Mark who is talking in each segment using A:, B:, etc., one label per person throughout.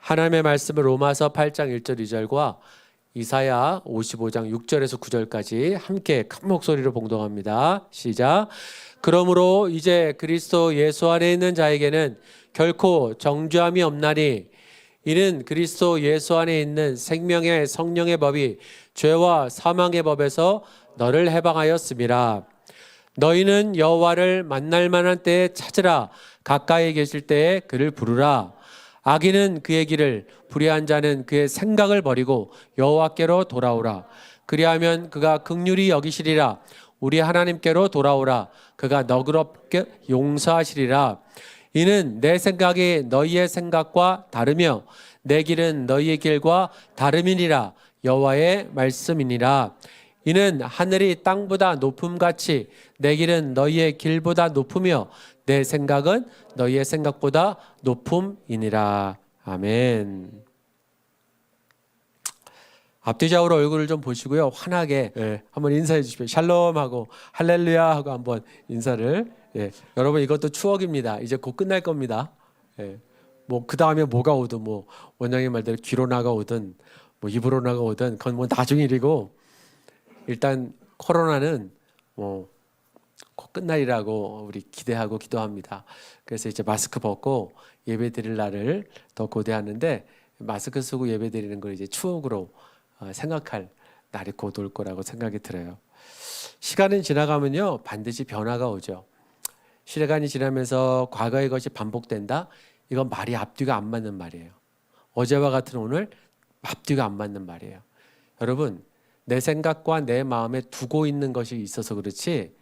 A: 하나님의 말씀을 로마서 8장 1절 2절과 이사야 55장 6절에서 9절까지 함께 큰 목소리로 봉독합니다. 시작. 그러므로 이제 그리스도 예수 안에 있는 자에게는 결코 정죄함이 없나니 이는 그리스도 예수 안에 있는 생명의 성령의 법이 죄와 사망의 법에서 너를 해방하였음이라. 너희는 여호와를 만날 만한 때에 찾으라. 가까이 계실 때에 그를 부르라. 악인은 그의 길을, 불의한 자는 그의 생각을 버리고 여호와께로 돌아오라. 그리하면 그가 긍휼히 여기시리라. 우리 하나님께로 돌아오라. 그가 너그럽게 용서하시리라. 이는 내 생각이 너희의 생각과 다르며 내 길은 너희의 길과 다름이니라. 여호와의 말씀이니라. 이는 하늘이 땅보다 높음같이 내 길은 너희의 길보다 높으며 내 생각은 너희의 생각보다 높음이니라. 아멘. 앞뒤 좌우로 얼굴을 좀 보시고요. 환하게 한번 인사해 주십시오. 샬롬하고 할렐루야 하고 한번 인사를. 여러분 이것도 추억입니다. 이제 곧 끝날 겁니다. 뭐 그 다음에 뭐가 오든 뭐 원장님 말대로 귀로 나가오든 뭐 입으로 나가오든 그건 뭐 나중 일이고 일단 코로나는 뭐 곧 끝날이라고 우리 기대하고 기도합니다. 그래서 이제 마스크 벗고 예배 드릴 날을 더 고대하는데 마스크 쓰고 예배 드리는 걸 이제 추억으로 생각할 날이 곧 올 거라고 생각이 들어요. 시간은 지나가면요 반드시 변화가 오죠. 시간이 지나면서 과거의 것이 반복된다? 이건 말이 앞뒤가 안 맞는 말이에요. 어제와 같은 오늘 앞뒤가 안 맞는 말이에요. 여러분 내 생각과 내 마음에 두고 있는 것이 있어서 그렇지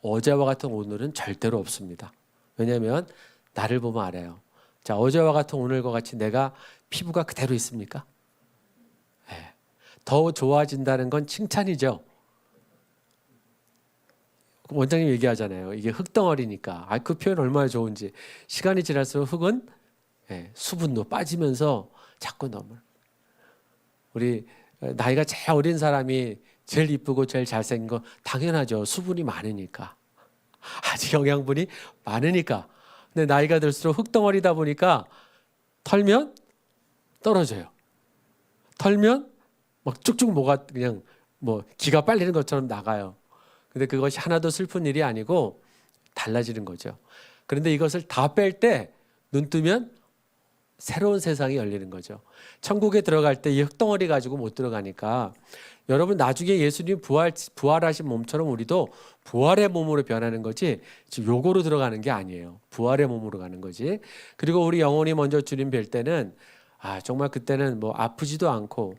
A: 어제와 같은 오늘은 절대로 없습니다. 왜냐하면 나를 보면 알아요. 자, 어제와 같은 오늘과 같이 내가 피부가 그대로 있습니까? 더 좋아진다는 건 칭찬이죠. 원장님 얘기하잖아요. 이게 흙덩어리니까. 그 표현 얼마나 좋은지. 시간이 지날수록 흙은 수분도 빠지면서 자꾸 넘어요. 우리 나이가 제일 어린 사람이 제일 이쁘고 제일 잘생긴 거 당연하죠. 수분이 많으니까. 아직 영양분이 많으니까. 근데 나이가 들수록 흙덩어리다 보니까 털면 떨어져요. 털면 막 쭉쭉 뭐가 그냥 뭐 기가 빨리는 것처럼 나가요. 근데 그것이 하나도 슬픈 일이 아니고 달라지는 거죠. 그런데 이것을 다 뺄 때 눈 뜨면 새로운 세상이 열리는 거죠. 천국에 들어갈 때 이 흙덩어리 가지고 못 들어가니까 여러분 나중에 예수님 부활하신 몸처럼 우리도 부활의 몸으로 변하는 거지 지금 요거로 들어가는 게 아니에요. 부활의 몸으로 가는 거지. 그리고 우리 영혼이 먼저 주님 뵐 때는 정말 그때는 뭐 아프지도 않고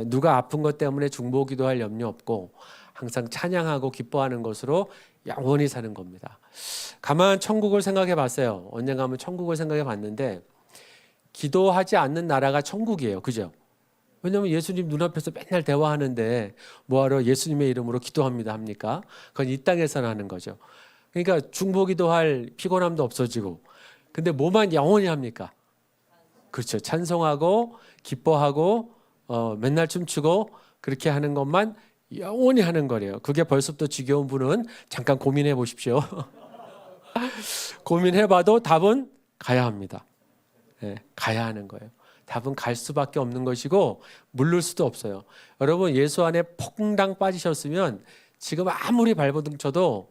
A: 누가 아픈 것 때문에 중보기도 할 염려 없고 항상 찬양하고 기뻐하는 것으로 영원히 사는 겁니다. 가만 천국을 생각해 봤어요. 언젠가 한번 천국을 생각해 봤는데 기도하지 않는 나라가 천국이에요. 그죠? 왜냐하면 예수님 눈앞에서 맨날 대화하는데 뭐하러 예수님의 이름으로 기도합니다 합니까? 그건 이 땅에서는 하는 거죠. 그러니까 중보기도 할 피곤함도 없어지고 근데 뭐만 영원히 합니까? 그렇죠. 찬송하고 기뻐하고 맨날 춤추고 그렇게 하는 것만 영원히 하는 거래요. 그게 벌써부터 지겨운 분은 잠깐 고민해 보십시오. 고민해봐도 답은 가야 합니다. 가야 하는 거예요. 답은 갈 수밖에 없는 것이고 물를 수도 없어요. 여러분 예수 안에 퐁당 빠지셨으면 지금 아무리 발버둥 쳐도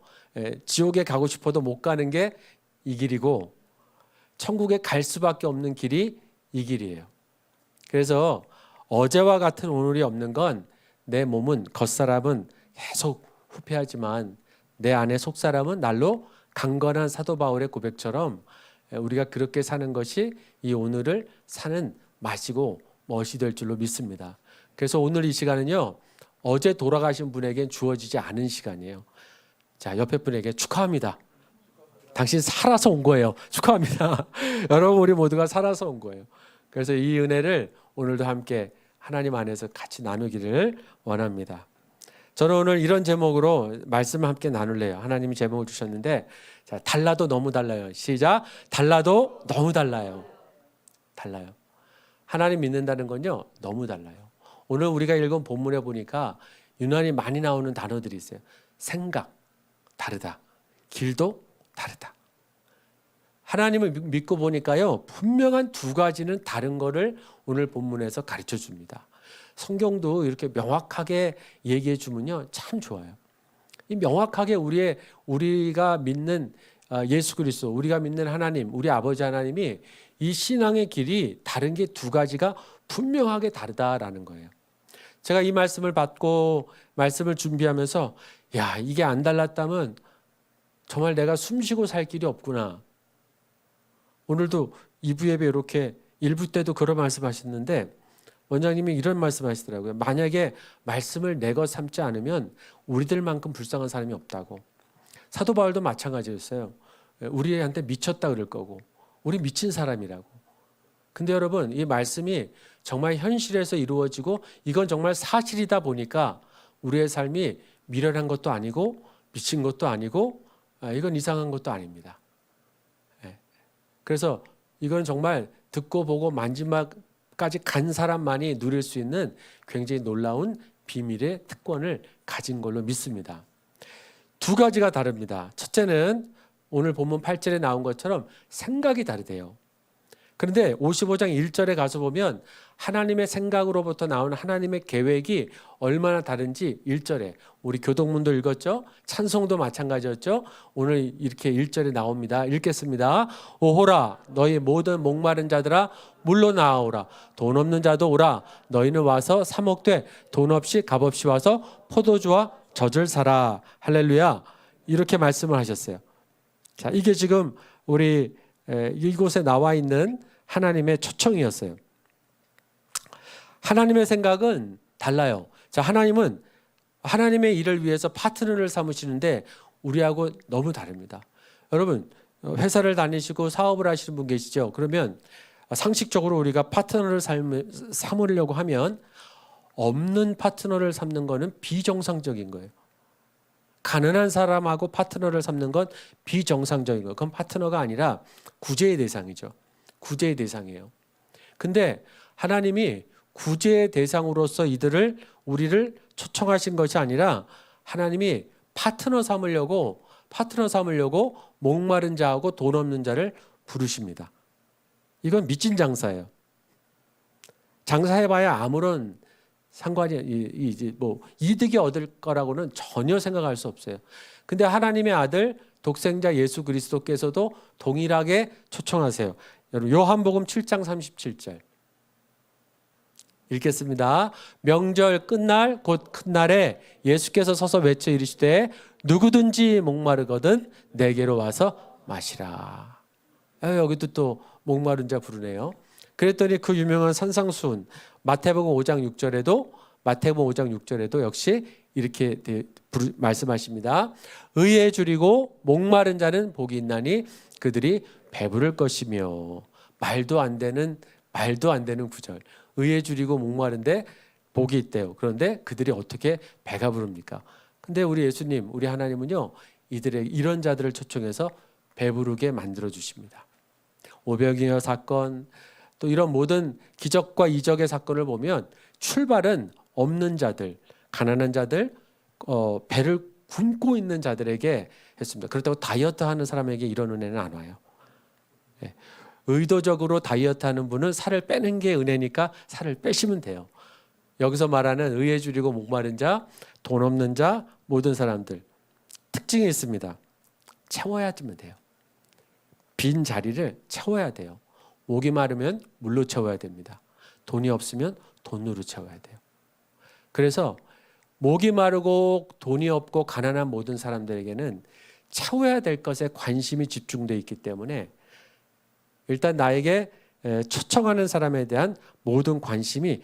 A: 지옥에 가고 싶어도 못 가는 게 이 길이고 천국에 갈 수밖에 없는 길이 이 길이에요. 그래서 어제와 같은 오늘이 없는 건 내 몸은 겉사람은 계속 후패하지만 내 안에 속사람은 날로 강건한 사도 바울의 고백처럼 우리가 그렇게 사는 것이 이 오늘을 사는 맛이고 멋이 될 줄로 믿습니다. 그래서 오늘 이 시간은요 어제 돌아가신 분에겐 주어지지 않은 시간이에요. 자, 옆에 분에게 축하합니다. 당신 살아서 온 거예요. 축하합니다. 여러분 우리 모두가 살아서 온 거예요. 그래서 이 은혜를 오늘도 함께 하나님 안에서 같이 나누기를 원합니다. 저는 오늘 이런 제목으로 말씀을 함께 나눌래요. 하나님이 제목을 주셨는데 자, 달라도 너무 달라요. 시작. 달라도 너무 달라요. 달라요. 하나님 믿는다는 건요 너무 달라요. 오늘 우리가 읽은 본문에 보니까 유난히 많이 나오는 단어들이 있어요. 생각 다르다. 길도 다르다. 하나님을 믿고 보니까요, 분명한 두 가지는 다른 거를 오늘 본문에서 가르쳐 줍니다. 성경도 이렇게 명확하게 얘기해 주면요, 참 좋아요. 이 명확하게 우리가 믿는 예수 그리스도, 우리가 믿는 하나님, 우리 아버지 하나님이 이 신앙의 길이 다른 게 두 가지가 분명하게 다르다라는 거예요. 제가 이 말씀을 받고 말씀을 준비하면서 야, 이게 안 달랐다면 정말 내가 숨쉬고 살 길이 없구나. 오늘도 2부 예배 이렇게 1부 때도 그런 말씀하셨는데 원장님이 이런 말씀하시더라고요. 만약에 말씀을 내 것 삼지 않으면 우리들만큼 불쌍한 사람이 없다고. 사도 바울도 마찬가지였어요. 우리한테 미쳤다 그럴 거고 우리 미친 사람이라고. 근데 여러분, 이 말씀이 정말 현실에서 이루어지고 이건 정말 사실이다 보니까 우리의 삶이 미련한 것도 아니고 미친 것도 아니고 이건 이상한 것도 아닙니다. 그래서 이건 정말 듣고 보고 마지막까지 간 사람만이 누릴 수 있는 굉장히 놀라운 비밀의 특권을 가진 걸로 믿습니다. 두 가지가 다릅니다. 첫째는 오늘 본문 8절에 나온 것처럼 생각이 다르대요. 그런데 55장 1절에 가서 보면 하나님의 생각으로부터 나온 하나님의 계획이 얼마나 다른지 1절에 우리 교동문도 읽었죠? 찬송도 마찬가지였죠? 오늘 이렇게 1절에 나옵니다. 읽겠습니다. 오호라 너희 모든 목마른 자들아 물러나오라. 돈 없는 자도 오라. 너희는 와서 사 먹되 돈 없이 값없이 와서 포도주와 젖을 사라. 할렐루야. 이렇게 말씀을 하셨어요. 자, 이게 지금 우리 이곳에 나와 있는 하나님의 초청이었어요. 하나님의 생각은 달라요. 자, 하나님은 하나님의 일을 위해서 파트너를 삼으시는데 우리하고 너무 다릅니다. 여러분, 회사를 다니시고 사업을 하시는 분 계시죠? 그러면 상식적으로 우리가 파트너를 삼으려고 하면 없는 파트너를 삼는 거는 비정상적인 거예요. 가난한 사람하고 파트너를 삼는 건 비정상적인 거예요. 그건 파트너가 아니라 구제의 대상이죠. 구제의 대상이에요. 근데 하나님이 구제의 대상으로서 우리를 초청하신 것이 아니라 하나님이 파트너 삼으려고 목마른 자하고 돈 없는 자를 부르십니다. 이건 미친 장사예요. 장사해봐야 아무런 상관이 이득이 얻을 거라고는 전혀 생각할 수 없어요. 근데 하나님의 아들 독생자 예수 그리스도께서도 동일하게 초청하세요. 여러분 요한복음 7장 37절 읽겠습니다. 명절 끝날 곧 큰 날에 예수께서 서서 외쳐 이르시되 누구든지 목마르거든 내게로 와서 마시라. 여기도 또 목마른 자 부르네요. 그랬더니 그 유명한 산상수훈 마태복음 5장 6절에도 역시 이렇게 말씀하십니다. 의에 줄이고 목마른 자는 복이 있나니 그들이 배부를 것이며. 말도 안 되는 구절. 의에 줄이고 목마른데 복이 있대요. 그런데 그들이 어떻게 배가 부릅니까? 근데 우리 예수님, 우리 하나님은요, 이런 자들을 초청해서 배부르게 만들어 주십니다. 오병이어 사건, 또 이런 모든 기적과 이적의 사건을 보면 출발은 없는 자들, 가난한 자들, 배를 굶고 있는 자들에게 했습니다. 그렇다고 다이어트하는 사람에게 이런 은혜는 안 와요. 의도적으로 다이어트하는 분은 살을 빼는 게 은혜니까 살을 빼시면 돼요. 여기서 말하는 의에 줄이고 목마른 자, 돈 없는 자, 모든 사람들 특징이 있습니다. 채워야지면 돼요. 빈 자리를 채워야 돼요. 목이 마르면 물로 채워야 됩니다. 돈이 없으면 돈으로 채워야 돼요. 그래서 목이 마르고 돈이 없고 가난한 모든 사람들에게는 채워야 될 것에 관심이 집중되어 있기 때문에 일단 나에게 초청하는 사람에 대한 모든 관심이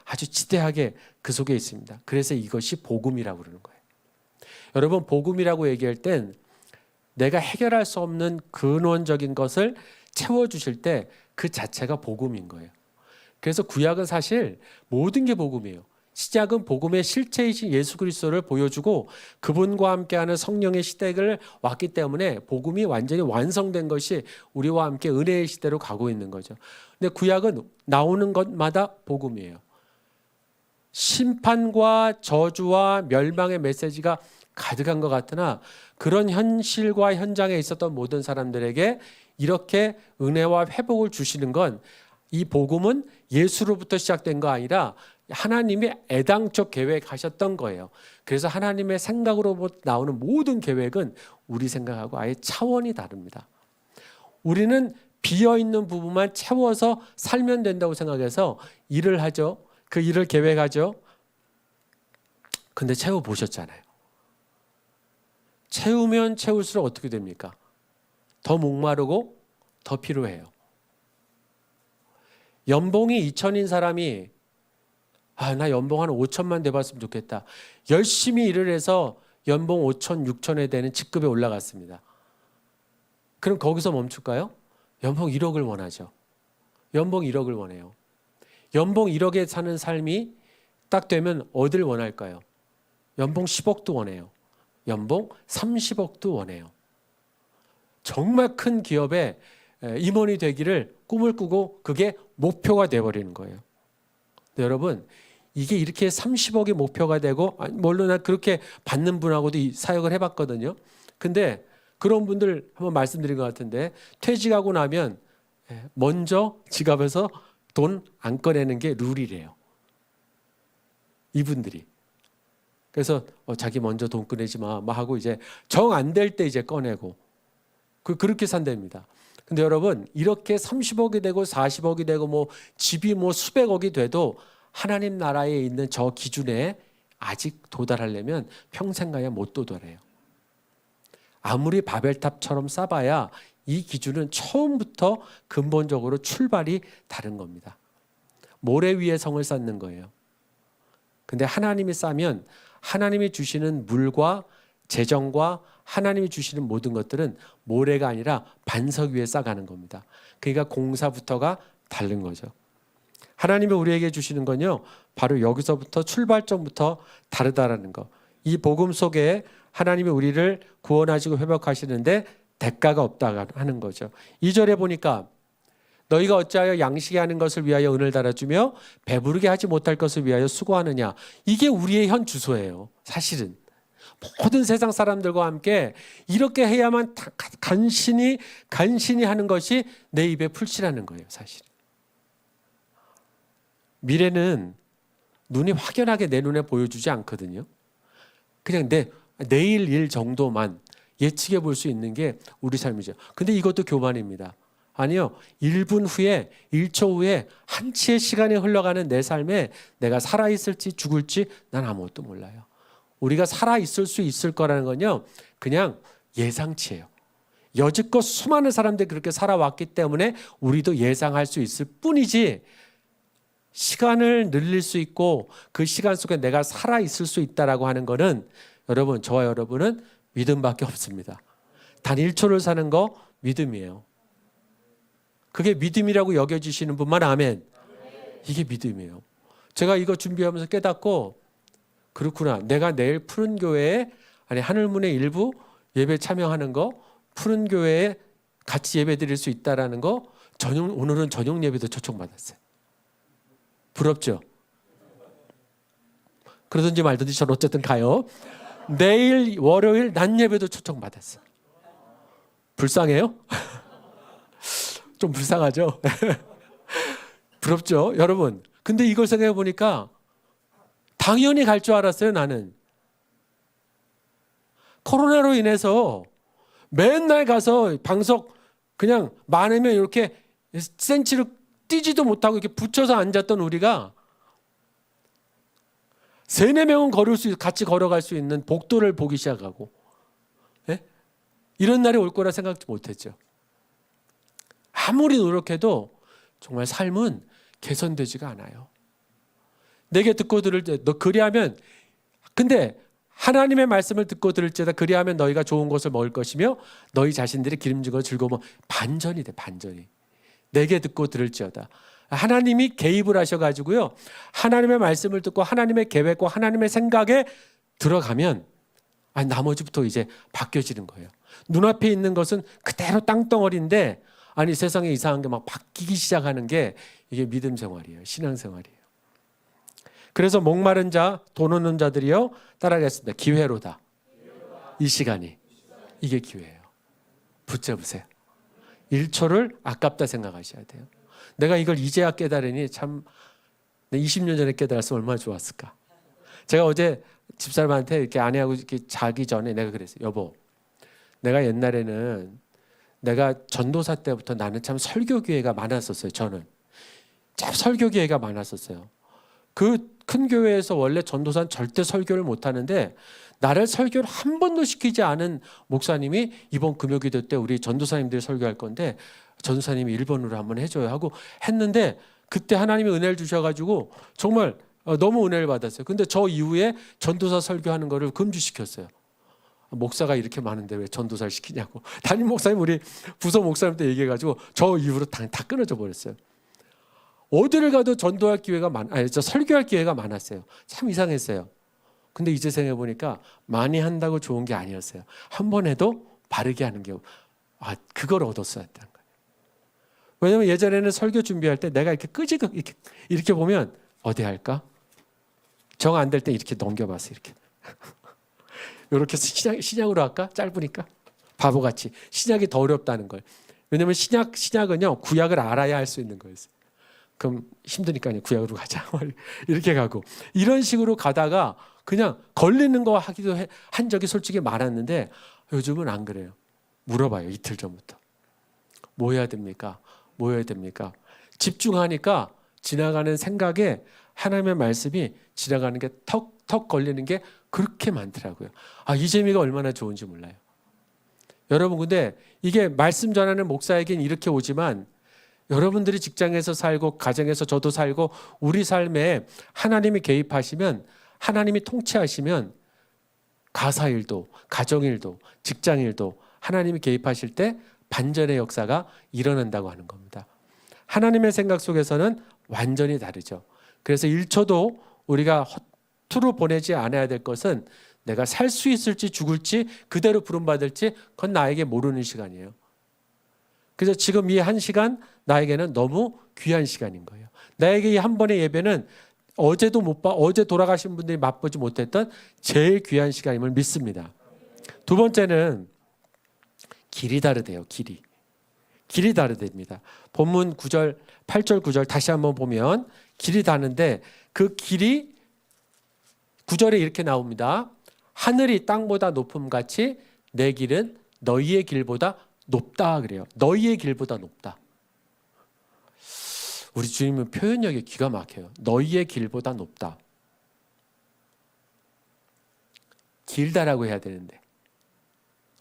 A: 아주 지대하게 그 속에 있습니다. 그래서 이것이 복음이라고 그러는 거예요. 여러분, 복음이라고 얘기할 땐 내가 해결할 수 없는 근원적인 것을 채워주실 때 그 자체가 복음인 거예요. 그래서 구약은 사실 모든 게 복음이에요. 시작은 복음의 실체이신 예수 그리스도를 보여주고 그분과 함께하는 성령의 시대를 왔기 때문에 복음이 완전히 완성된 것이 우리와 함께 은혜의 시대로 가고 있는 거죠. 근데 구약은 나오는 것마다 복음이에요. 심판과 저주와 멸망의 메시지가 가득한 것 같으나 그런 현실과 현장에 있었던 모든 사람들에게 이렇게 은혜와 회복을 주시는 건 이 복음은 예수로부터 시작된 거 아니라 하나님이 애당초 계획하셨던 거예요. 그래서 하나님의 생각으로 나오는 모든 계획은 우리 생각하고 아예 차원이 다릅니다. 우리는 비어있는 부분만 채워서 살면 된다고 생각해서 일을 하죠. 그 일을 계획하죠. 근데 채워보셨잖아요. 채우면 채울수록 어떻게 됩니까? 더 목마르고 더 필요해요. 연봉이 2천인 사람이 나 연봉 한 5천만 돼봤으면 좋겠다. 열심히 일을 해서 연봉 5천, 6천에 되는 직급에 올라갔습니다. 그럼 거기서 멈출까요? 연봉 1억을 원하죠. 연봉 1억을 원해요. 연봉 1억에 사는 삶이 딱 되면 어딜 원할까요? 연봉 10억도 원해요. 연봉 30억도 원해요. 정말 큰 기업에 임원이 되기를 꿈을 꾸고 그게 목표가 돼버리는 거예요. 여러분, 이게 이렇게 30억이 목표가 되고, 물론 난 그렇게 받는 분하고도 이 사역을 해봤거든요. 근데 그런 분들 한번 말씀드린 것 같은데, 퇴직하고 나면 먼저 지갑에서 돈 안 꺼내는 게 룰이래요. 이분들이. 그래서 자기 먼저 돈 꺼내지 마 하고 이제 정 안 될 때 이제 꺼내고 그렇게 산답니다. 근데 여러분, 이렇게 30억이 되고 40억이 되고 뭐 집이 뭐 수백억이 돼도 하나님 나라에 있는 저 기준에 아직 도달하려면 평생 가야 못 도달해요. 아무리 바벨탑처럼 쌓아봐야 이 기준은 처음부터 근본적으로 출발이 다른 겁니다. 모래 위에 성을 쌓는 거예요. 근데 하나님이 쌓으면 하나님이 주시는 물과 재정과 하나님이 주시는 모든 것들은 모래가 아니라 반석 위에 쌓아가는 겁니다. 그러니까 공사부터가 다른 거죠. 하나님이 우리에게 주시는 건요, 바로 여기서부터 출발점부터 다르다라는 거. 이 복음 속에 하나님이 우리를 구원하시고 회복하시는데 대가가 없다 하는 거죠. 2절에 보니까 너희가 어찌하여 양식에 하는 것을 위하여 은을 달아주며 배부르게 하지 못할 것을 위하여 수고하느냐. 이게 우리의 현 주소예요. 사실은. 모든 세상 사람들과 함께 이렇게 해야만 간신히 하는 것이 내 입에 풀칠하는 거예요. 사실. 미래는 눈이 확연하게 내 눈에 보여주지 않거든요. 그냥 내일 일 정도만 예측해 볼 수 있는 게 우리 삶이죠. 근데 이것도 교만입니다. 아니요. 1분 후에 1초 후에 한치의 시간이 흘러가는 내 삶에 내가 살아있을지 죽을지 난 아무것도 몰라요. 우리가 살아있을 수 있을 거라는 건요, 그냥 예상치예요. 여지껏 수많은 사람들이 그렇게 살아왔기 때문에 우리도 예상할 수 있을 뿐이지, 시간을 늘릴 수 있고 그 시간 속에 내가 살아있을 수 있다라고 하는 거는 여러분, 저와 여러분은 믿음밖에 없습니다. 단 1초를 사는 거 믿음이에요. 그게 믿음이라고 여겨지시는 분만 아멘. 이게 믿음이에요. 제가 이거 준비하면서 깨닫고, 그렇구나. 내가 내일 푸른 교회에, 하늘문의 일부 예배 참여하는 거, 푸른 교회에 같이 예배 드릴 수 있다라는 거, 오늘은 저녁 예배도 초청받았어요. 부럽죠? 그러든지 말든지 저는 어쨌든 가요. 내일 월요일 낮 예배도 초청받았어요. 불쌍해요? 좀 불쌍하죠? 부럽죠? 여러분. 근데 이걸 생각해 보니까 당연히 갈 줄 알았어요, 나는. 코로나로 인해서 맨날 가서 방석 그냥 많으면 이렇게 센치를 뛰지도 못하고 이렇게 붙여서 앉았던 우리가 3-4명은 같이 걸어갈 수 있는 복도를 보기 시작하고, 네? 이런 날이 올 거라 생각도 못했죠. 아무리 노력해도 정말 삶은 개선되지가 않아요. 내게 듣고 들을 때 너 그리하면, 근데 하나님의 말씀을 듣고 들을지어다 그리하면 너희가 좋은 것을 먹을 것이며 너희 자신들이 기름지고 즐거우면 반전이 돼. 반전이. 내게 듣고 들을지어다. 하나님이 개입을 하셔가지고요, 하나님의 말씀을 듣고 하나님의 계획과 하나님의 생각에 들어가면 나머지부터 이제 바뀌어지는 거예요. 눈앞에 있는 것은 그대로 땅덩어리인데 세상에 이상한 게 막 바뀌기 시작하는 게 이게 믿음 생활이에요. 신앙 생활이에요. 그래서 목마른 자, 돈 없는 자들이요 따라가겠습니다. 기회로다. 이 시간이. 이게 기회예요. 붙잡으세요. 1초를 아깝다 생각하셔야 돼요. 내가 이걸 이제야 깨달으니 참 20년 전에 깨달았으면 얼마나 좋았을까. 제가 어제 집사람한테 이렇게 아내하고 이렇게 자기 전에 내가 그랬어요. 여보, 내가 옛날에는 내가 전도사 때부터 나는 참 설교 기회가 많았었어요. 저는 참 설교 기회가 많았었어요. 그 큰 교회에서 원래 전도사는 절대 설교를 못 하는데 나를 설교를 한 번도 시키지 않은 목사님이 이번 금요기도 때 우리 전도사님들이 설교할 건데 전도사님이 일본어로 한번 해줘요 하고 했는데 그때 하나님이 은혜를 주셔가지고 정말 너무 은혜를 받았어요. 근데 저 이후에 전도사 설교하는 거를 금지시켰어요. 목사가 이렇게 많은데 왜 전도사를 시키냐고. 담임 목사님 우리 부서 목사님한테 얘기해가지고 저 이후로 다 끊어져 버렸어요. 어디를 가도 전도할 기회가 설교할 기회가 많았어요. 참 이상했어요. 근데 이제 생각해 보니까 많이 한다고 좋은 게 아니었어요. 한 번 해도 바르게 하는 게 그걸 얻었어야 했다는 거예요. 왜냐하면 예전에는 설교 준비할 때 내가 이렇게 끄지고 이렇게 보면 어디 할까? 정 안 될 때 이렇게 넘겨봤어요. 이렇게 이렇게 신약으로 할까? 짧으니까 바보같이 신약이 더 어렵다는 걸. 왜냐하면 신약은요 구약을 알아야 할 수 있는 거였어요. 그럼 힘드니까요 구약으로 가자 이렇게 가고 이런 식으로 가다가 그냥 걸리는 거 하기도 한 적이 솔직히 많았는데 요즘은 안 그래요. 물어봐요. 이틀 전부터 뭐 해야 됩니까? 뭐 해야 됩니까? 집중하니까 지나가는 생각에 하나님의 말씀이 지나가는 게 턱턱 걸리는 게 그렇게 많더라고요. 이 재미가 얼마나 좋은지 몰라요. 여러분 근데 이게 말씀 전하는 목사에겐 이렇게 오지만 여러분들이 직장에서 살고 가정에서 저도 살고 우리 삶에 하나님이 개입하시면 하나님이 통치하시면 가사일도 가정일도 직장일도 하나님이 개입하실 때 반전의 역사가 일어난다고 하는 겁니다. 하나님의 생각 속에서는 완전히 다르죠. 그래서 1초도 우리가 허투루 보내지 않아야 될 것은 내가 살 수 있을지 죽을지 그대로 부름받을지 그건 나에게 모르는 시간이에요. 그래서 지금 이 한 시간 나에게는 너무 귀한 시간인 거예요. 나에게 이 한 번의 예배는 어제도 어제 돌아가신 분들이 맛보지 못했던 제일 귀한 시간임을 믿습니다. 두 번째는 길이 다르대요. 길이 다르답니다. 본문 9절, 8절 9절 다시 한번 보면 길이 다른데 그 길이 9절에 이렇게 나옵니다. 하늘이 땅보다 높음같이 내 길은 너희의 길보다 높다 그래요. 너희의 길보다 높다. 우리 주님은 표현력이 기가 막혀요. 너희의 길보다 높다. 길다라고 해야 되는데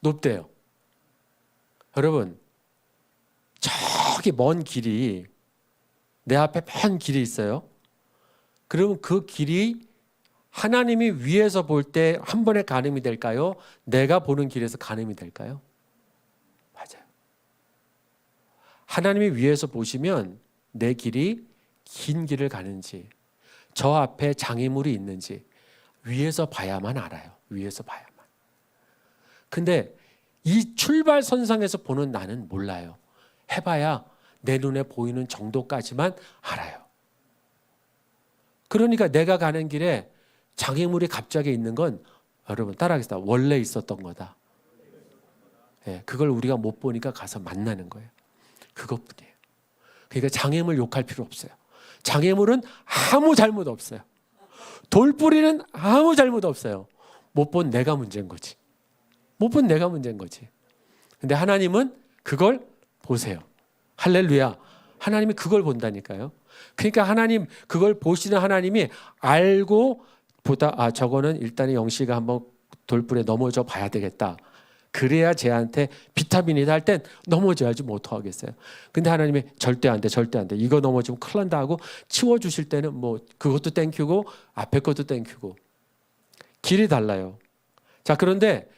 A: 높대요. 여러분 저기 먼 길이 내 앞에 먼 길이 있어요. 그러면 그 길이 하나님이 위에서 볼 때 한 번에 가늠이 될까요? 내가 보는 길에서 가늠이 될까요? 맞아요. 하나님이 위에서 보시면 내 길이 긴 길을 가는지 저 앞에 장애물이 있는지 위에서 봐야만 알아요. 위에서 봐야만. 근데 이 출발선상에서 보는 나는 몰라요. 해봐야 내 눈에 보이는 정도까지만 알아요. 그러니까 내가 가는 길에 장애물이 갑자기 있는 건 여러분 따라하겠습니다. 원래 있었던 거다. 네, 그걸 우리가 못 보니까 가서 만나는 거예요. 그것뿐이에요. 그러니까 장애물 욕할 필요 없어요. 장애물은 아무 잘못 없어요. 돌뿌리는 아무 잘못 없어요. 못 본 내가 문제인 거지. 못 본 내가 문제인 거지. 근데 하나님은 그걸 보세요. 할렐루야. 하나님이 그걸 본다니까요. 그러니까 하나님 그걸 보시는 하나님이 알고 보다 저거는 일단 영씨가 한번 돌불에 넘어져 봐야 되겠다. 그래야 쟤한테 비타민이다 할 땐 넘어져야지 뭐 어떡하겠어요. 근데 하나님이 절대 안 돼. 절대 안 돼. 이거 넘어지면 큰일 난다 하고 치워주실 때는 뭐 그것도 땡큐고 앞에 것도 땡큐고 길이 달라요. 자 그런데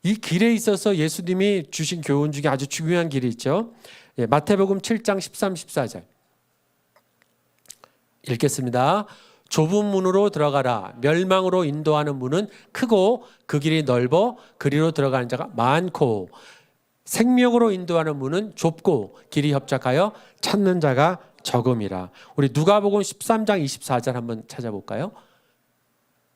A: 이 길에 있어서 예수님이 주신 교훈 중에 아주 중요한 길이 있죠. 마태복음 7장 13, 14절 읽겠습니다. 좁은 문으로 들어가라. 멸망으로 인도하는 문은 크고 그 길이 넓어 그리로 들어가는 자가 많고 생명으로 인도하는 문은 좁고 길이 협착하여 찾는 자가 적음이라. 우리 누가복음 13장 24절 한번 찾아볼까요?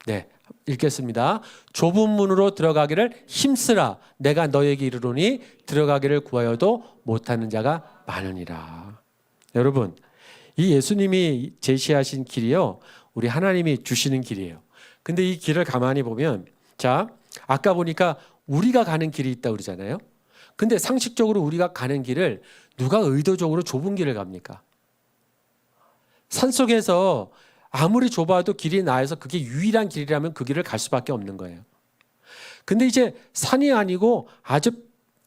A: 네, 읽겠습니다. 좁은 문으로 들어가기를 힘쓰라. 내가 너에게 이르노니 들어가기를 구하여도 못하는 자가 많으니라. 여러분, 이 예수님이 제시하신 길이요, 우리 하나님이 주시는 길이에요. 근데 이 길을 가만히 보면, 자, 아까 보니까 우리가 가는 길이 있다고 그러잖아요. 근데 상식적으로 우리가 가는 길을 누가 의도적으로 좁은 길을 갑니까? 산속에서 아무리 좁아도 길이 나아서 그게 유일한 길이라면 그 길을 갈 수밖에 없는 거예요. 근데 이제 산이 아니고 아주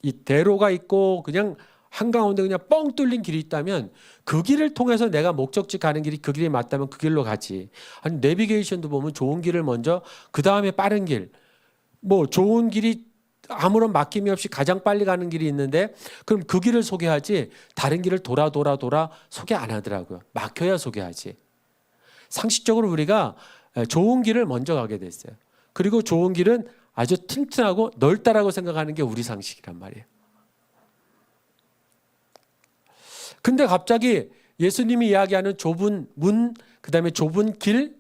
A: 이 대로가 있고 그냥 한가운데 그냥 뻥 뚫린 길이 있다면 그 길을 통해서 내가 목적지 가는 길이 그 길이 맞다면 그 길로 가지. 아니 내비게이션도 보면 좋은 길을 먼저 그 다음에 빠른 길. 뭐 좋은 길이 아무런 막힘이 없이 가장 빨리 가는 길이 있는데 그럼 그 길을 소개하지 다른 길을 돌아 소개 안 하더라고요. 막혀야 소개하지. 상식적으로 우리가 좋은 길을 먼저 가게 됐어요. 그리고 좋은 길은 아주 튼튼하고 넓다라고 생각하는 게 우리 상식이란 말이에요. 근데 갑자기 예수님이 이야기하는 좁은 문, 그 다음에 좁은 길을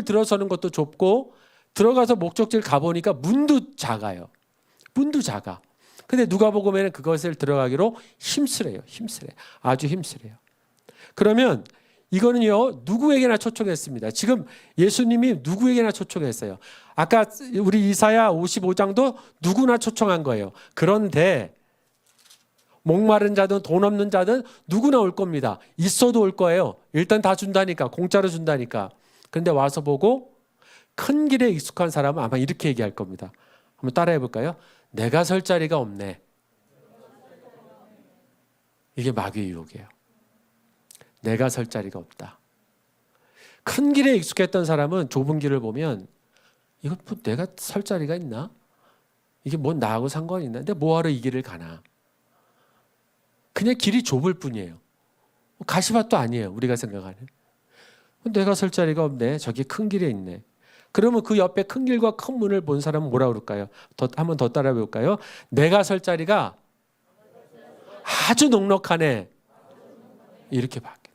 A: 들어서는 것도 좁고 들어가서 목적지를 가보니까 문도 작아요. 문도 작아. 근데 누가복음에는 그것을 들어가기로 힘쓰래요. 아주 힘쓰래요. 그러면 이거는요, 누구에게나 초청했습니다. 지금 예수님이 누구에게나 초청했어요. 아까 우리 이사야 55장도 누구나 초청한 거예요. 그런데 목마른 자든 돈 없는 자든 누구나 올 겁니다. 있어도 올 거예요. 일단 다 준다니까, 공짜로 준다니까. 그런데 와서 보고 큰 길에 익숙한 사람은 아마 이렇게 얘기할 겁니다. 한번 따라해 볼까요? 내가 설 자리가 없네. 이게 마귀의 유혹이에요. 내가 설 자리가 없다. 큰 길에 익숙했던 사람은 좁은 길을 보면 이거 뭐 내가 설 자리가 있나? 이게 뭐 나하고 상관이 있나? 근데 뭐하러 이 길을 가나? 그냥 길이 좁을 뿐이에요. 가시밭도 아니에요. 우리가 생각하는. 내가 설 자리가 없네. 저기 큰 길에 있네. 그러면 그 옆에 큰 길과 큰 문을 본 사람은 뭐라 그럴까요? 한번 더 따라해 볼까요? 내가 설 자리가 아주 넉넉하네. 이렇게 바뀌다.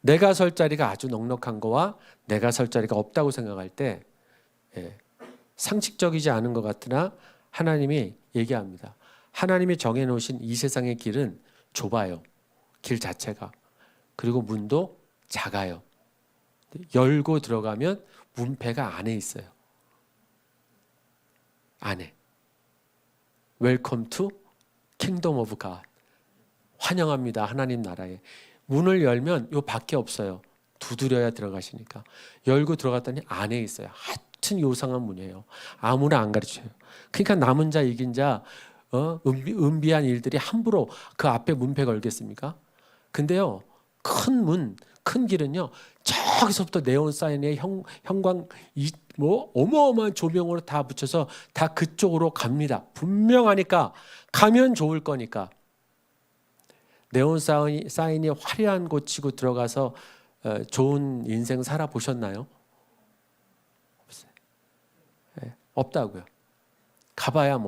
A: 내가 설 자리가 아주 넉넉한 거와 내가 설 자리가 없다고 생각할 때 상식적이지 않은 것 같으나 하나님이 얘기합니다. 하나님이 정해놓으신 이 세상의 길은 좁아요. 길 자체가. 그리고 문도 작아요. 열고 들어가면 문패가 안에 있어요. 안에. Welcome to Kingdom of God. 환영합니다. 하나님 나라에. 문을 열면 요 밖에 없어요. 두드려야 들어가시니까. 열고 들어갔더니 안에 있어요. 하여튼 요상한 문이에요. 아무나 안 가르쳐요. 그러니까 남은 자 이긴 자 은비한 일들이 함부로 그 앞에 문패 걸겠습니까? 근데요. 큰 문, 큰 길은요. 저기서부터 네온 사인에 형광 뭐 어마어마한 조명으로 다 붙여서 다 그쪽으로 갑니다. 분명하니까 가면 좋을 거니까. 네온 사인이 화려한 곳치고 들어가서 좋은 인생 살아보셨나요? 없어요. 네, 없다고요. 가봐야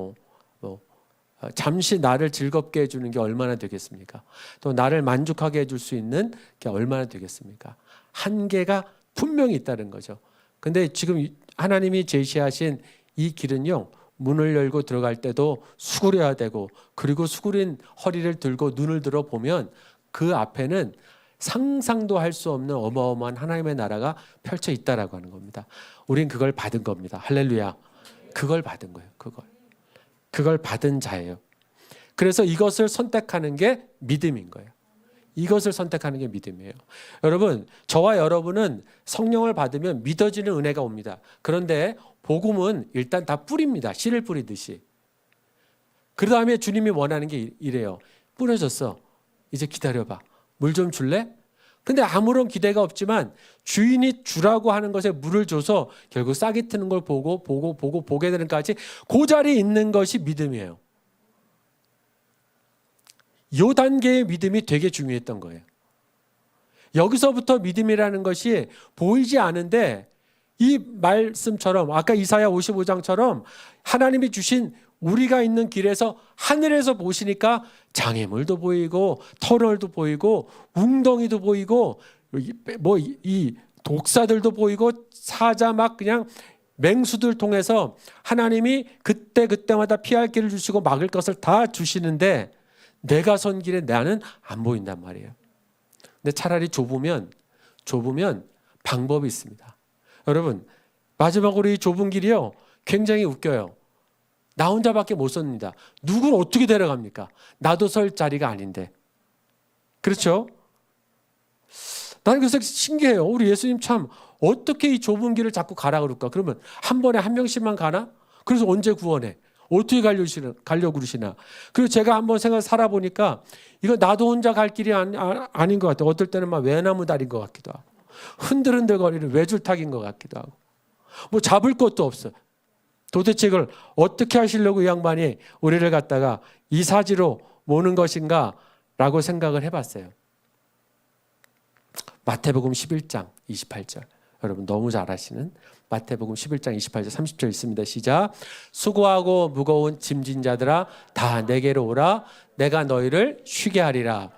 A: 잠시 나를 즐겁게 해주는 게 얼마나 되겠습니까? 또 나를 만족하게 해줄 수 있는 게 얼마나 되겠습니까? 한계가 분명히 있다는 거죠. 근데 지금 하나님이 제시하신 이 길은요, 문을 열고 들어갈 때도 수그려야 되고, 그리고 수그린 허리를 들고 눈을 들어 보면 그 앞에는 상상도 할 수 없는 어마어마한 하나님의 나라가 펼쳐 있다라고 하는 겁니다. 우린 그걸 받은 겁니다. 할렐루야. 그걸 받은 거예요. 그걸 받은 자예요. 그래서 이것을 선택하는 게 믿음인 거예요. 이것을 선택하는 게 믿음이에요. 여러분, 저와 여러분은 성령을 받으면 믿어지는 은혜가 옵니다. 그런데 복음은 일단 다 뿌립니다. 씨를 뿌리듯이. 그 다음에 주님이 원하는 게 이래요. 뿌려졌어. 이제 기다려봐. 물 좀 줄래? 근데 아무런 기대가 없지만 주인이 주라고 하는 것에 물을 줘서 결국 싹이 트는 걸 보게 되는 까지 그 자리에 있는 것이 믿음이에요. 이 단계의 믿음이 되게 중요했던 거예요. 여기서부터 믿음이라는 것이 보이지 않은데 이 말씀처럼 아까 이사야 55장처럼 하나님이 주신 우리가 있는 길에서 하늘에서 보시니까 장애물도 보이고 터널도 보이고 웅덩이도 보이고 뭐 이 독사들도 보이고 사자 막 그냥 맹수들 통해서 하나님이 그때마다 피할 길을 주시고 막을 것을 다 주시는데 내가 선 길에 나는 안 보인단 말이에요. 근데 차라리 좁으면 방법이 있습니다. 여러분, 마지막으로 이 좁은 길이요 굉장히 웃겨요. 나 혼자밖에 못 섭니다. 누구를 어떻게 데려갑니까? 나도 설 자리가 아닌데. 그렇죠? 나는 그래서 신기해요. 우리 예수님 참 어떻게 이 좁은 길을 자꾸 가라 그럴까? 그러면 한 번에 한 명씩만 가나? 그래서 언제 구원해? 어떻게 가려고 그러시나? 그리고 제가 한번 생각 살아보니까 이거 나도 혼자 갈 길이 아닌 것 같아요. 어떨 때는 막 외나무 다리인 것 같기도 하고 흔들흔들 거리는 외줄타기인 것 같기도 하고 뭐 잡을 것도 없어. 도대체 이걸 어떻게 하시려고 이 양반이 우리를 갖다가 이 사지로 모는 것인가 라고 생각을 해봤어요. 마태복음 11장 28절 여러분 너무 잘 아시는 마태복음 11장 28절 30절 있습니다. 시작. 수고하고 무거운 짐진 자들아 다 내게로 오라. 내가 너희를 쉬게 하리라.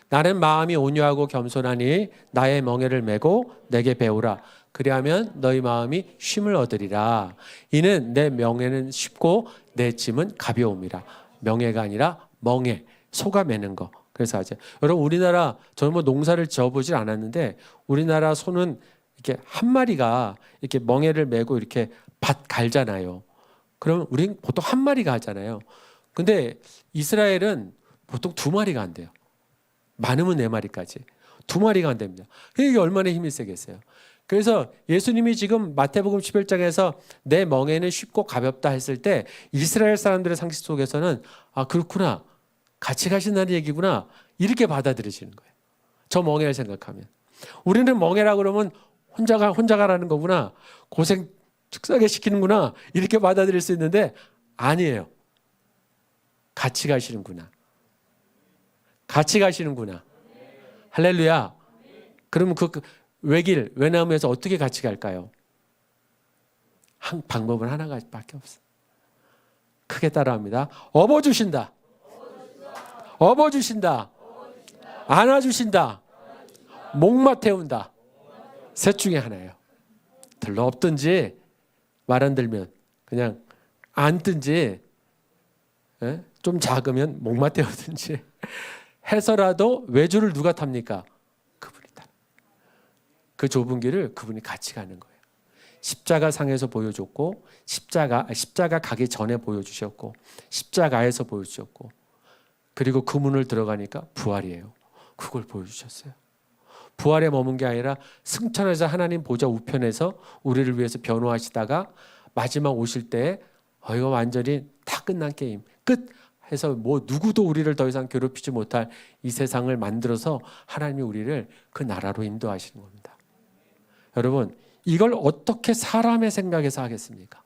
A: 나는 마음이 온유하고 겸손하니 나의 멍에를 메고 내게 배우라. 그리하면 너희 마음이 쉼을 얻으리라. 이는 내 멍에는 쉽고 내 짐은 가벼움이라. 명예가 아니라 멍에 소가 매는 거. 그래서 아직 여러분 우리나라 저는 뭐 농사를 지어보질 않았는데 우리나라 소는 이렇게 한 마리가 이렇게 멍에를 메고 이렇게 밭 갈잖아요. 그러면 우린 보통 한 마리가 하잖아요. 근데 이스라엘은 보통 두 마리가 안 돼요. 많으면 네 마리까지. 두 마리가 안 됩니다. 이게 얼마나 힘이 세겠어요. 그래서 예수님이 지금 마태복음 11장에서 내 멍에는 쉽고 가볍다 했을 때 이스라엘 사람들의 상식 속에서는 아 그렇구나. 같이 가신다는 얘기구나. 이렇게 받아들여지는 거예요. 저 멍에를 생각하면. 우리는 멍에라 그러면 혼자 가라는 거구나. 고생 축사게 시키는구나. 이렇게 받아들일 수 있는데 아니에요. 같이 가시는구나. 같이 가시는구나. 할렐루야. 그러면 그 외나무에서 어떻게 같이 갈까요? 방법은 하나밖에 없어요. 크게 따라합니다. 업어주신다. 업어주신다. 안아주신다. 목마 태운다. 셋 중에 하나예요. 들러 없든지 말 안 들면 그냥 앉든지 좀 작으면 목마 태우든지 해서라도 외주를 누가 탑니까? 그분이 탑니다. 그 좁은 길을 그분이 같이 가는 거예요. 십자가 상에서 보여줬고 십자가 가기 전에 보여주셨고 십자가에서 보여주셨고 그리고 그 문을 들어가니까 부활이에요. 그걸 보여주셨어요. 부활에 머문 게 아니라 승천해서 하나님 보좌 우편에서 우리를 위해서 변호하시다가 마지막 오실 때 이거 완전히 다 끝난 게임 끝 해서 뭐 누구도 우리를 더 이상 괴롭히지 못할 이 세상을 만들어서 하나님이 우리를 그 나라로 인도하시는 겁니다. 여러분 이걸 어떻게 사람의 생각에서 하겠습니까?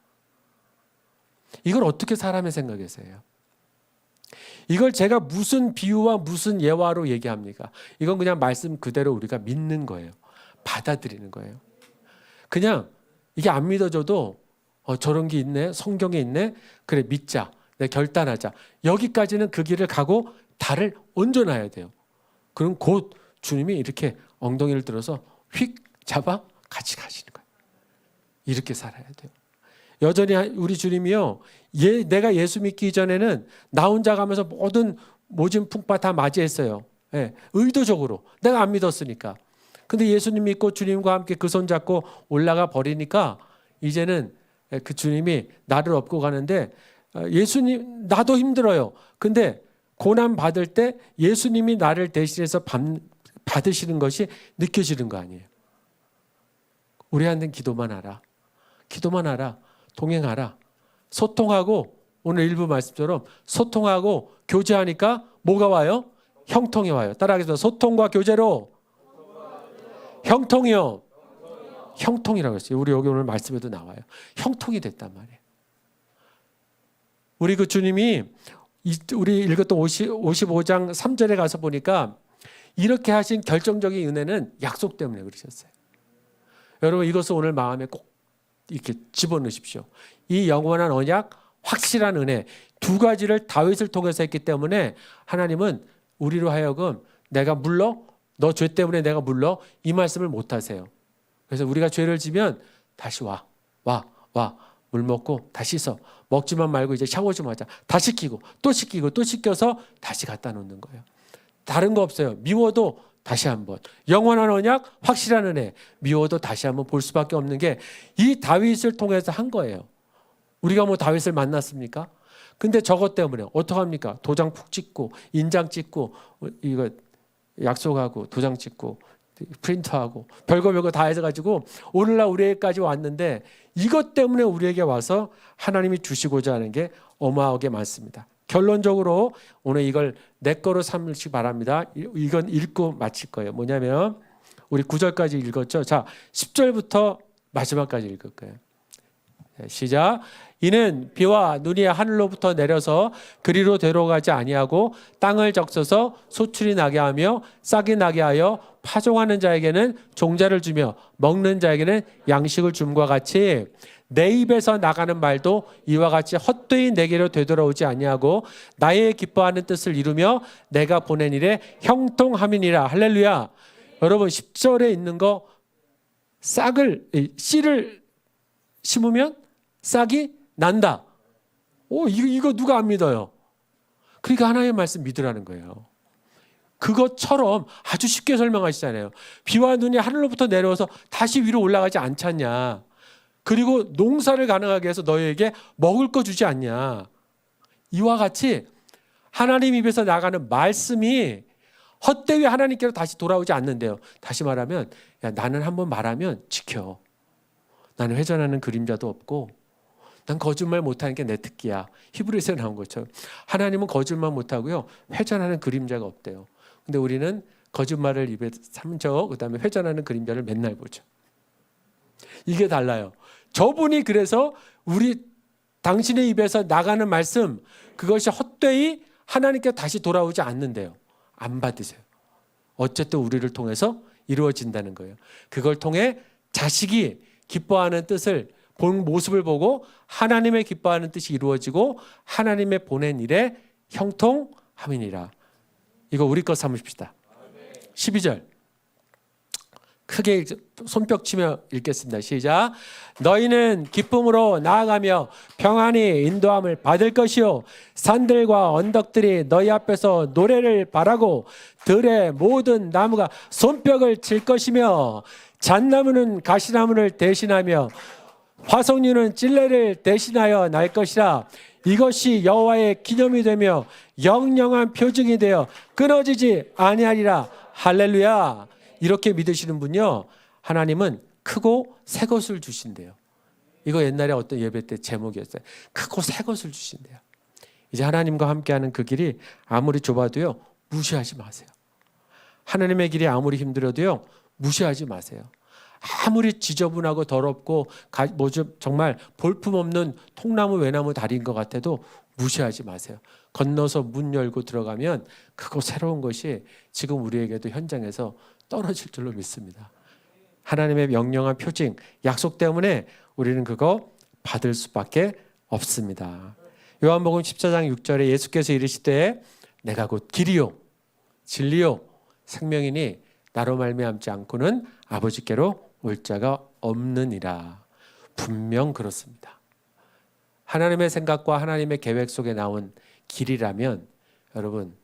A: 이걸 어떻게 사람의 생각에서 해요? 이걸 제가 무슨 비유와 무슨 예화로 얘기합니까? 이건 그냥 말씀 그대로 우리가 믿는 거예요. 받아들이는 거예요. 그냥 이게 안 믿어져도 저런 게 있네. 성경에 있네. 그래 믿자. 내가 결단하자. 여기까지는 그 길을 가고 달을 얹어놔야 돼요. 그럼 곧 주님이 이렇게 엉덩이를 들어서 휙 잡아 같이 가시는 거예요. 이렇게 살아야 돼요. 여전히 우리 주님이요. 내가 예수 믿기 전에는 나 혼자 가면서 모든 모진 풍파 다 맞이했어요. 예, 의도적으로. 내가 안 믿었으니까. 근데 예수님 믿고 주님과 함께 그 손 잡고 올라가 버리니까 이제는 그 주님이 나를 업고 가는데 예수님 나도 힘들어요. 근데 고난 받을 때 예수님이 나를 대신해서 받으시는 것이 느껴지는 거 아니에요. 우리한테는 기도만 하라. 기도만 하라. 동행하라. 소통하고 오늘 일부 말씀처럼 소통하고 교제하니까 뭐가 와요? 형통이 와요. 따라하겠습니다. 소통과 교제로 형통이요. 형통이라고 했어요. 우리 여기 오늘 말씀에도 나와요. 형통이 됐단 말이에요. 우리 그 주님이 우리 읽었던 55장 3절에 가서 보니까 이렇게 하신 결정적인 은혜는 약속 때문에 그러셨어요. 여러분 이것을 오늘 마음에 꼭 이렇게 집어넣으십시오. 이 영원한 언약, 확실한 은혜 두 가지를 다윗을 통해서 했기 때문에 하나님은 우리로 하여금 내가 물러 너 죄 때문에 내가 물러 이 말씀을 못 하세요. 그래서 우리가 죄를 지면 다시 와 물 먹고 다시 씻어. 먹지만 말고 이제 샤워 좀 하자. 다 시키고 또 시키고 또 시켜서 다시 갖다 놓는 거예요. 다른 거 없어요. 미워도 다시 한번. 영원한 언약, 확실한 은혜. 미워도 다시 한번 볼 수밖에 없는 게 이 다윗을 통해서 한 거예요. 우리가 뭐 다윗을 만났습니까? 근데 저것 때문에 어떡합니까? 도장 푹 찍고 인장 찍고 이거 약속하고 도장 찍고 프린터하고 별거 다 해가지고 오늘날 우리에게까지 왔는데 이것 때문에 우리에게 와서 하나님이 주시고자 하는 게 어마어마하게 많습니다. 결론적으로 오늘 이걸 내 거로 삼으시기 바랍니다. 이건 읽고 마칠 거예요. 뭐냐면 우리 9절까지 읽었죠. 자, 10절부터 마지막까지 읽을 거예요. 시작. 이는 비와 눈이 하늘로부터 내려서 그리로 되러가지 아니하고 땅을 적셔서 소출이 나게 하며 싹이 나게 하여 파종하는 자에게는 종자를 주며 먹는 자에게는 양식을 줌과 같이 내 입에서 나가는 말도 이와 같이 헛되이 내게로 되돌아오지 아니하고 나의 기뻐하는 뜻을 이루며 내가 보낸 일에 형통함이니라. 할렐루야. 여러분 10절에 있는 거 씨를 심으면 싹이 난다. 이거 누가 안 믿어요? 그러니까 하나님의 말씀 믿으라는 거예요. 그것처럼 아주 쉽게 설명하시잖아요. 비와 눈이 하늘로부터 내려와서 다시 위로 올라가지 않잖냐. 그리고 농사를 가능하게 해서 너희에게 먹을 거 주지 않냐. 이와 같이 하나님 입에서 나가는 말씀이 헛되이 하나님께로 다시 돌아오지 않는데요. 다시 말하면 나는 한번 말하면 지켜. 나는 회전하는 그림자도 없고 난 거짓말 못하는 게 내 특기야. 히브리서에 나온 것처럼 하나님은 거짓말 못하고요. 회전하는 그림자가 없대요. 근데 우리는 거짓말을 입에 삼죠. 그다음에 회전하는 그림자를 맨날 보죠. 이게 달라요. 저분이 그래서 당신의 입에서 나가는 말씀 그것이 헛되이 하나님께 다시 돌아오지 않는데요. 안 받으세요. 어쨌든 우리를 통해서 이루어진다는 거예요. 그걸 통해 자식이 기뻐하는 뜻을 본 모습을 보고 하나님의 기뻐하는 뜻이 이루어지고 하나님의 보낸 일에 형통함이니라. 이거 우리 것 삼으십시다. 12절 크게 손뼉 치며 읽겠습니다. 시작. 너희는 기쁨으로 나아가며 평안히 인도함을 받을 것이요 산들과 언덕들이 너희 앞에서 노래를 바라고 들의 모든 나무가 손뼉을 칠 것이며 잣나무는 가시나무를 대신하며 화석류는 찔레를 대신하여 날 것이라. 이것이 여호와의 기념이 되며 영영한 표징이 되어 끊어지지 아니하리라. 할렐루야. 이렇게 믿으시는 분요, 하나님은 크고 새 것을 주신대요. 이거 옛날에 어떤 예배 때 제목이었어요. 크고 새 것을 주신대요. 이제 하나님과 함께하는 그 길이 아무리 좁아도요 무시하지 마세요. 하나님의 길이 아무리 힘들어도요 무시하지 마세요. 아무리 지저분하고 더럽고 정말 볼품없는 통나무 외나무 다리인 것 같아도 무시하지 마세요. 건너서 문 열고 들어가면 크고 새로운 것이 지금 우리에게도 현장에서 떨어질 줄로 믿습니다. 하나님의 명령한 표징, 약속 때문에 우리는 그거 받을 수밖에 없습니다. 요한복음 14장 6절에 예수께서 이르시되 내가 곧 길이요 진리요 생명이니 나로 말미암지 않고는 아버지께로 올 자가 없느니라. 분명 그렇습니다. 하나님의 생각과 하나님의 계획 속에 나온 길이라면 여러분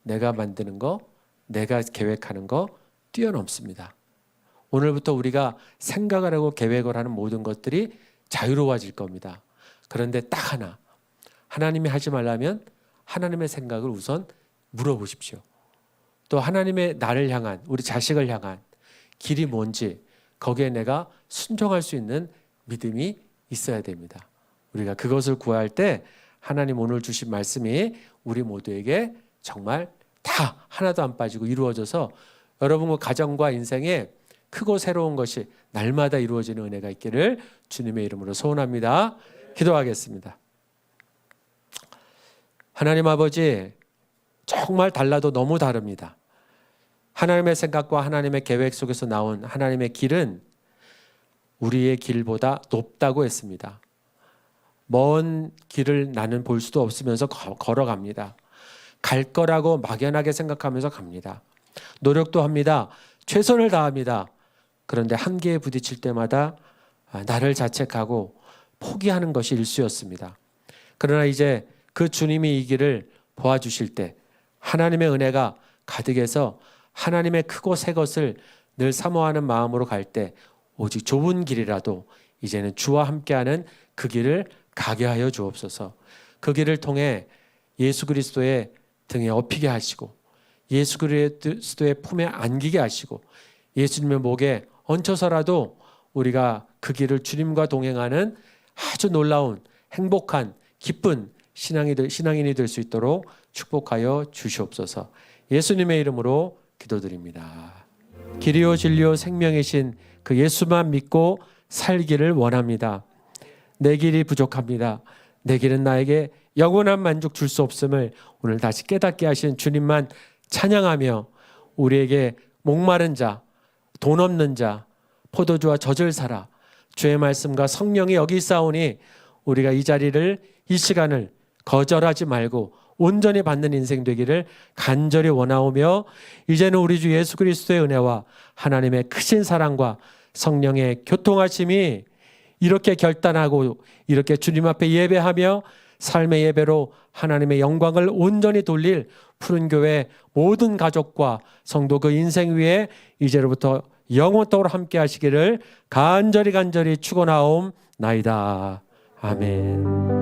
A: 내가 만드는 거, 내가 계획하는 거 뛰어넘습니다. 오늘부터 우리가 생각을 하고 계획을 하는 모든 것들이 자유로워질 겁니다. 그런데 딱 하나, 하나님이 하지 말라면 하나님의 생각을 우선 물어보십시오. 또 하나님의 나를 향한, 우리 자식을 향한 길이 뭔지 거기에 내가 순종할 수 있는 믿음이 있어야 됩니다. 우리가 그것을 구할 때 하나님 오늘 주신 말씀이 우리 모두에게 정말 다 하나도 안 빠지고 이루어져서 여러분 가정과 인생에 크고 새로운 것이 날마다 이루어지는 은혜가 있기를 주님의 이름으로 소원합니다. 기도하겠습니다. 하나님 아버지, 정말 달라도 너무 다릅니다. 하나님의 생각과 하나님의 계획 속에서 나온 하나님의 길은 우리의 길보다 높다고 했습니다. 먼 길을 나는 볼 수도 없으면서 걸어갑니다. 갈 거라고 막연하게 생각하면서 갑니다. 노력도 합니다. 최선을 다합니다. 그런데 한계에 부딪힐 때마다 나를 자책하고 포기하는 것이 일쑤였습니다. 그러나 이제 그 주님이 이 길을 도와주실 때 하나님의 은혜가 가득해서 하나님의 크고 새 것을 늘 사모하는 마음으로 갈 때 오직 좁은 길이라도 이제는 주와 함께하는 그 길을 가게 하여 주옵소서. 그 길을 통해 예수 그리스도의 등에 업히게 하시고 예수 그리스도의 품에 안기게 하시고 예수님의 목에 얹혀서라도 우리가 그 길을 주님과 동행하는 아주 놀라운 행복한 기쁜 신앙인이 될 수 있도록 축복하여 주시옵소서. 예수님의 이름으로 기도드립니다. 길이요 진리요 생명이신 그 예수만 믿고 살기를 원합니다. 내 길이 부족합니다. 내 길은 나에게 영원한 만족 줄 수 없음을 오늘 다시 깨닫게 하신 주님만 찬양하며 우리에게 목마른 자, 돈 없는 자, 포도주와 젖을 사라. 주의 말씀과 성령이 여기 있사오니 우리가 이 자리를 이 시간을 거절하지 말고 온전히 받는 인생 되기를 간절히 원하오며 이제는 우리 주 예수 그리스도의 은혜와 하나님의 크신 사랑과 성령의 교통하심이 이렇게 결단하고 이렇게 주님 앞에 예배하며 삶의 예배로 하나님의 영광을 온전히 돌릴 푸른교회 모든 가족과 성도 그 인생 위에 이제로부터 영원토록 함께 하시기를 간절히 축원하옵나이다. 아멘.